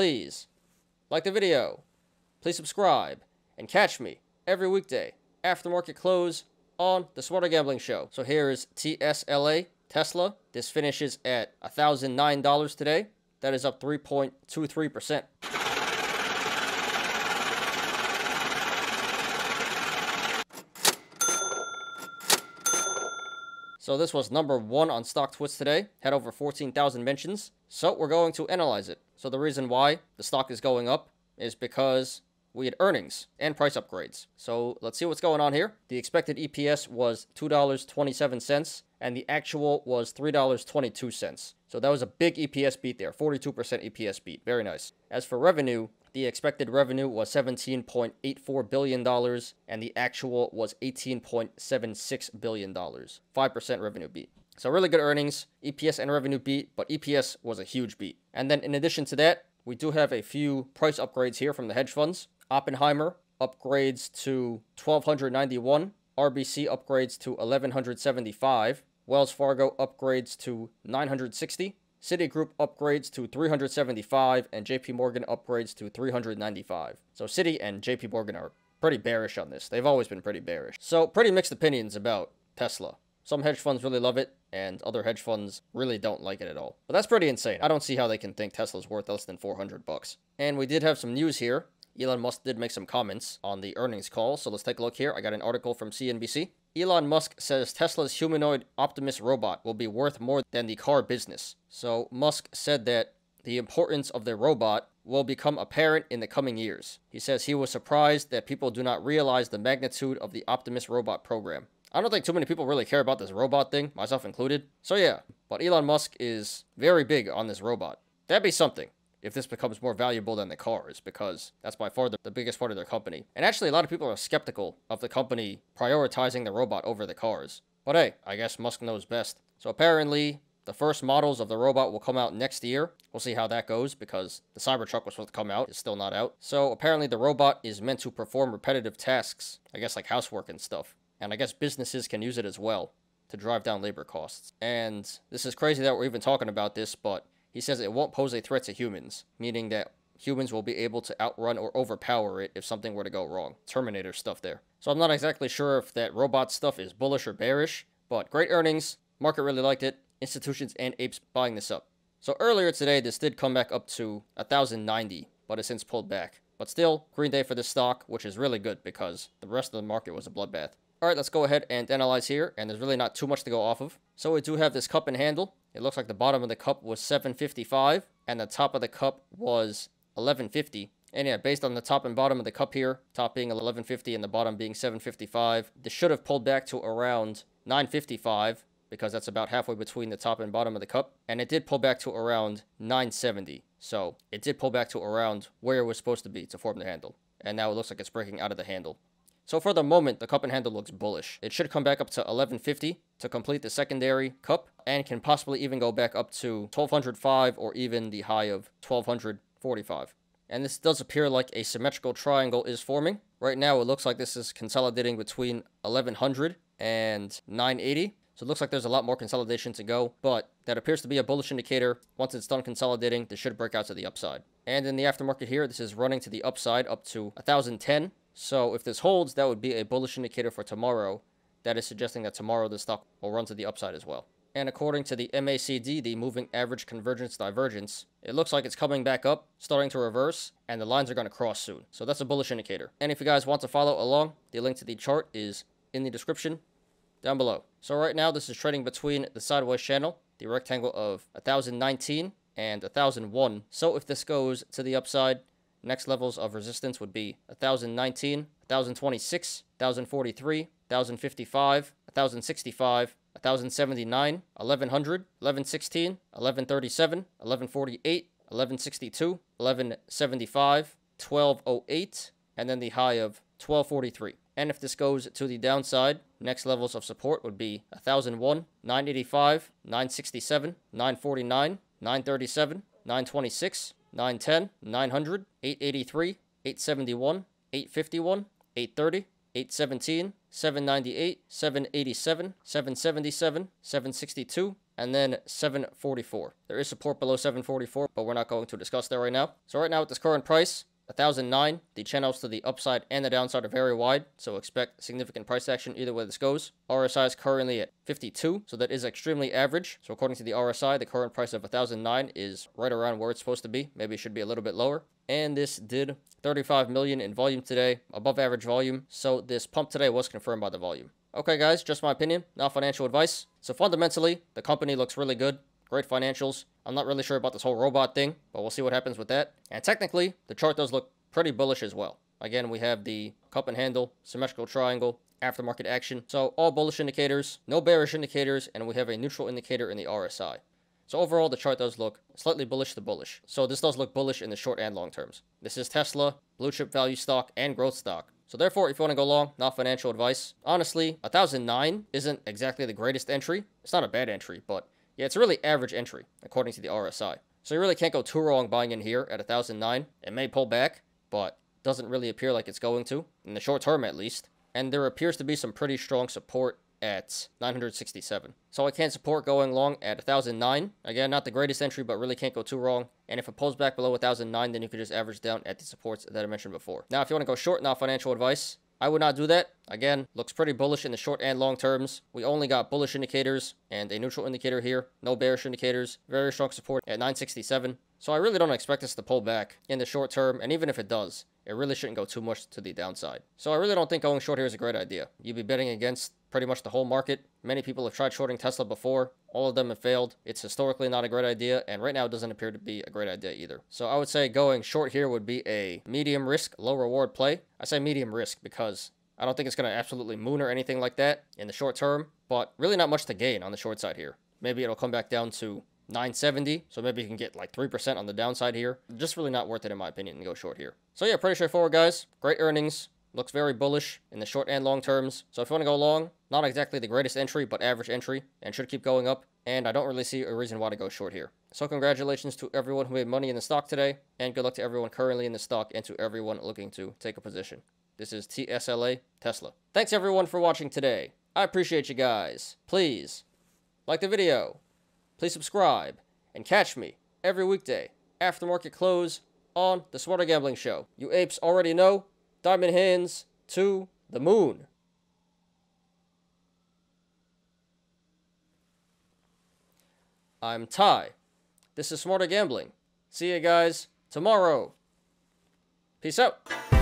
please like the video, please subscribe, and catch me every weekday after market close on the Smarter Gambling Show. So here is TSLA, Tesla. This finishes at $1,009 today. That is up 3.23%. So this was number 1 on StockTwits today. Had over 14,000 mentions. So we're going to analyze it. So the reason why the stock is going up is because we had earnings and price upgrades. So let's see what's going on here. The expected EPS was $2.27 and the actual was $3.22. So that was a big EPS beat there, 42% EPS beat. Very nice. As for revenue, the expected revenue was $17.84 billion and the actual was $18.76 billion. 5% revenue beat. So really good earnings, EPS and revenue beat, but EPS was a huge beat. And then in addition to that, we do have a few price upgrades here from the hedge funds. Oppenheimer upgrades to 1,291. RBC upgrades to 1,175. Wells Fargo upgrades to 960. Citigroup upgrades to 375. And JP Morgan upgrades to 395. So Citi and JP Morgan are pretty bearish on this. They've always been pretty bearish. So pretty mixed opinions about Tesla. Some hedge funds really love it, and other hedge funds really don't like it at all. But that's pretty insane. I don't see how they can think Tesla's worth less than 400 bucks. And we did have some news here. Elon Musk did make some comments on the earnings call, so let's take a look here. I got an article from CNBC. Elon Musk says Tesla's humanoid Optimus robot will be worth more than the car business. So Musk said that the importance of the robot will become apparent in the coming years. He says he was surprised that people do not realize the magnitude of the Optimus robot program. I don't think too many people really care about this robot thing, myself included. So yeah, but Elon Musk is very big on this robot. That'd be something if this becomes more valuable than the cars, because that's by far the biggest part of their company. And actually, a lot of people are skeptical of the company prioritizing the robot over the cars. But hey, I guess Musk knows best. So apparently, the first models of the robot will come out next year. We'll see how that goes, because the Cybertruck was supposed to come out. It's still not out. So apparently, the robot is meant to perform repetitive tasks, I guess like housework and stuff. And I guess businesses can use it as well to drive down labor costs. And this is crazy that we're even talking about this, but he says it won't pose a threat to humans, meaning that humans will be able to outrun or overpower it if something were to go wrong. Terminator stuff there. So I'm not exactly sure if that robot stuff is bullish or bearish, but great earnings. Market really liked it. Institutions and apes buying this up. So earlier today, this did come back up to 1,090, but it's since pulled back. But still, green day for this stock, which is really good because the rest of the market was a bloodbath. Alright, let's go ahead and analyze here, and there's really not too much to go off of. So we do have this cup and handle. It looks like the bottom of the cup was 755, and the top of the cup was 1150. And yeah, based on the top and bottom of the cup here, top being 1150 and the bottom being 755, this should have pulled back to around 955, because that's about halfway between the top and bottom of the cup. And it did pull back to around 970. So it did pull back to around where it was supposed to be to form the handle. And now it looks like it's breaking out of the handle. So for the moment, the cup and handle looks bullish. It should come back up to 1150 to complete the secondary cup, and can possibly even go back up to 1205 or even the high of 1245. And this does appear like a symmetrical triangle is forming. Right now, it looks like this is consolidating between 1100 and 980. So it looks like there's a lot more consolidation to go, but that appears to be a bullish indicator. Once it's done consolidating, this should break out to the upside. And in the aftermarket here, this is running to the upside up to 1010. So if this holds, that would be a bullish indicator for tomorrow. That is suggesting that tomorrow the stock will run to the upside as well. And according to the MACD, the moving average convergence divergence, it looks like it's coming back up, starting to reverse, and the lines are going to cross soon. So that's a bullish indicator. And if you guys want to follow along, the link to the chart is in the description down below. So right now, this is trading between the sideways channel, the rectangle of 1019 and 1001. So if this goes to the upside, next levels of resistance would be 1019, 1026, 1043, 1055, 1065, 1079, 1100, 1116, 1137, 1148, 1162, 1175, 1208, and then the high of 1243. And if this goes to the downside, next levels of support would be 1001, 985, 967, 949, 937, 926, 910, 900, 883, 871, 851, 830, 817, 798, 787, 777, 762, and then 744. There is support below 744, but we're not going to discuss that right now. So right now at this current price, 1009, the channels to the upside and the downside are very wide, so expect significant price action either way this goes. RSI is currently at 52, so that is extremely average. So according to the RSI, the current price of 1009 is right around where it's supposed to be. Maybe it should be a little bit lower. And this did 35 million in volume today, above average volume. So this pump today was confirmed by the volume. Okay guys, just my opinion, not financial advice. So fundamentally, the company looks really good. Great financials. I'm not really sure about this whole robot thing, but we'll see what happens with that. And technically, the chart does look pretty bullish as well. Again, we have the cup and handle, symmetrical triangle, aftermarket action. So all bullish indicators, no bearish indicators, and we have a neutral indicator in the RSI. So overall, the chart does look slightly bullish to bullish. So this does look bullish in the short and long terms. This is Tesla, blue chip value stock, and growth stock. So therefore, if you want to go long, not financial advice. Honestly, 1009 isn't exactly the greatest entry. It's not a bad entry, but yeah, it's a really average entry, according to the RSI. So you really can't go too wrong buying in here at 1009. It may pull back, but doesn't really appear like it's going to, in the short term at least. And there appears to be some pretty strong support at 967. So I can't support going long at 1009. Again, not the greatest entry, but really can't go too wrong. And if it pulls back below 1009, then you could just average down at the supports that I mentioned before. Now, if you want to go short, not financial advice, I would not do that. Again, looks pretty bullish in the short and long terms. We only got bullish indicators and a neutral indicator here. No bearish indicators. Very strong support at 967. So I really don't expect this to pull back in the short term. And even if it does, it really shouldn't go too much to the downside. So I really don't think going short here is a great idea. You'd be betting against pretty much the whole market. Many people have tried shorting Tesla before. All of them have failed. It's historically not a great idea, and right now it doesn't appear to be a great idea either. So I would say going short here would be a medium risk, low reward play. I say medium risk because I don't think it's going to absolutely moon or anything like that in the short term, but really not much to gain on the short side here. Maybe it'll come back down to 970, so maybe you can get like 3% on the downside here. Just really not worth it in my opinion to go short here. So yeah, pretty straightforward guys. Great earnings. Looks very bullish in the short and long terms. So if you want to go long, not exactly the greatest entry, but average entry, and should keep going up. And I don't really see a reason why to go short here. So congratulations to everyone who made money in the stock today, and good luck to everyone currently in the stock and to everyone looking to take a position. This is TSLA, Tesla. Thanks everyone for watching today. I appreciate you guys. Please like the video. Please subscribe and catch me every weekday after market close on the Smarter Gambling Show. You apes already know. Diamond hands to the moon. I'm Ty. This is Smarter Gambling. See you guys tomorrow. Peace out.